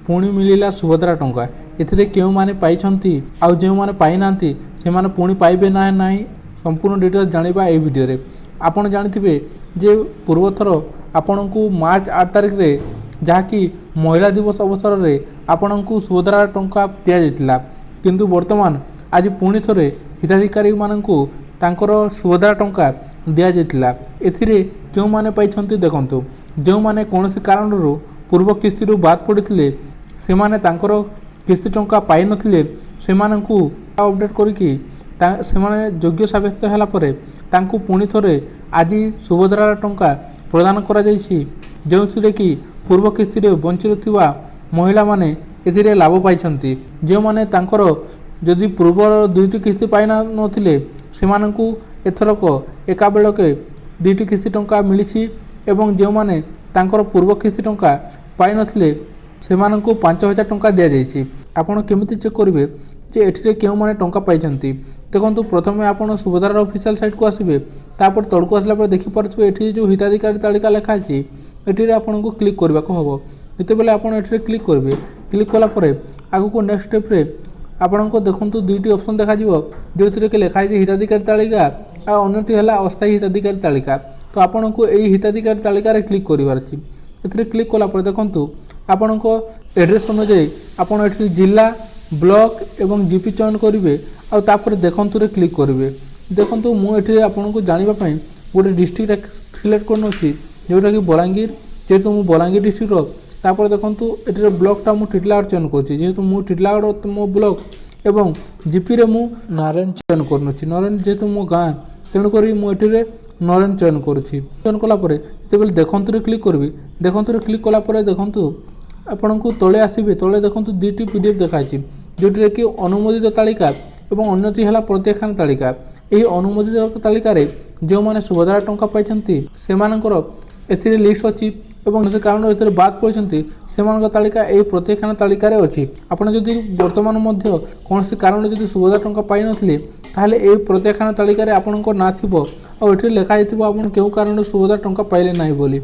पुणी मिलिला सुभद्रा टंका एथिरे केउ माने पाइछंती आउ जेउ माने पाइ नांती से माने पुणी पाइबे ना नाही संपूर्ण डिटेल्स जानिबा ए वीडियो रे। आपण जानिथिबे जे पूर्वथर आपणकू मार्च 8 तारिख रे जहाँकि महिला दिवस अवसर रे आपणकू सुभद्रा टंका दिया जाइतिला, किंतु वर्तमान आज पुणी थरे हिताधिकारी मानकू तांकर सुभद्रा टंका दिया जाइतिला। एथिरे केउ माने पाइछंती देखंतु, जेउ माने कोनोसी कारणरू पूर्व किस्ती बाद पड़ते से माने तांकर किस्ती टंका पाई नथिले सेमानंकु अपडेट करिकि से माने योग्य साब्यस्त होला परे तांकु पुणी थरे आज सुभद्रा टंका प्रदान करा जाइछि, जेउथिरे कि पूर्व किस्ती रे वंचित थिबा महिला माने एथिरे लाभ पाइछंती। जे माने तांकर जदि पूर्व दुईटी किस्ती पाई नथिले सेमानंकु एथरक एका बेलके दुईटी किस्ती टंका मिलिछि एवं जे माने तांकर पूर्व किस्ती टंका पाई नथिले सेमानंकु 5000 टंका दिया जाइछि। आपण केमिति चेक करिवे जे एठिरे केउ माने टंका पाइछंती। देखंतु प्रथमे आपण सुभद्रा ऑफिशियल साइट को आसीबे, तापर तळको आसला पर देखि परछबे एठी जो हिताधिकारी तालिका लेखा अछि एठिरे आपनको क्लिक करबाको हबो। जते बेले आपण एठिरे क्लिक करबे, क्लिक कला परे आगु को नेक्स्ट स्टेप रे आपनको देखंतु दुईटी ऑप्शन देखा जिवो जोथिरे के लेखा अछि हिताधिकारी तालिका आ अन्यटी हला अस्थायी हिताधिकारी तालिका। तो आपनको एई हिताधिकारी तालिका रे क्लिक करिवार अछि। एथिरे क्लिक कला पर देखंतु आपनको एड्रेस अनुसार आपण एठी जिला ब्लॉक एवं जीपी चयन करिवे आ तापर देखंतु रे क्लिक करिवे। देखंतु मु एठी आपनको जानिबा पई गोटे डिस्ट्रिक्ट सिलेक्ट करनो अछि जोटा कि बलांगीर, जेतु मु बलांगीर डिस्ट्रिक्ट रो तापर देखंतु एठी ब्लॉक ता मु टिटलागढ़ चयन करछि, जेतु मु टिटलागढ़ मो ब्लॉक एवं जीपी रे मु नारायण चयन करनो अछि। नारायण जेतु मो गां तेणु करी मु एठी रे नारायण चयन करुछि। चयन कला परे जेतेबेले देखंतु रे क्लिक करबी, देखंतु रे क्लिक कला परे देखंतु आपनको तले आसीबे, तले देखंतु दुईटी पीडीएफ देखाइछि जोटिरे कि अनुमोदित तालिका एवं अन्यटी हला प्रत्याख्यान तालिका। एही अनुमोदित तालिका रे जो माने सुभद्रा टंका पाइछंती सेमानकर एथिरे लिस्ट अछि एवं से कारण एथिरे बाद पड़छंती सेमानकर तालिका एही प्रत्याख्यान तालिका रे अछि। आपण जदि वर्तमान मध्य कोनसी कारण जदि सुभद्रा टंका पाइ नथिले ताहले एही प्रत्याख्यान तालिका रे आपणको ना थिबो आ एठी लेखा आइथिबो आपण केउ कारण सुभद्रा टंका पाइले नाही बोली।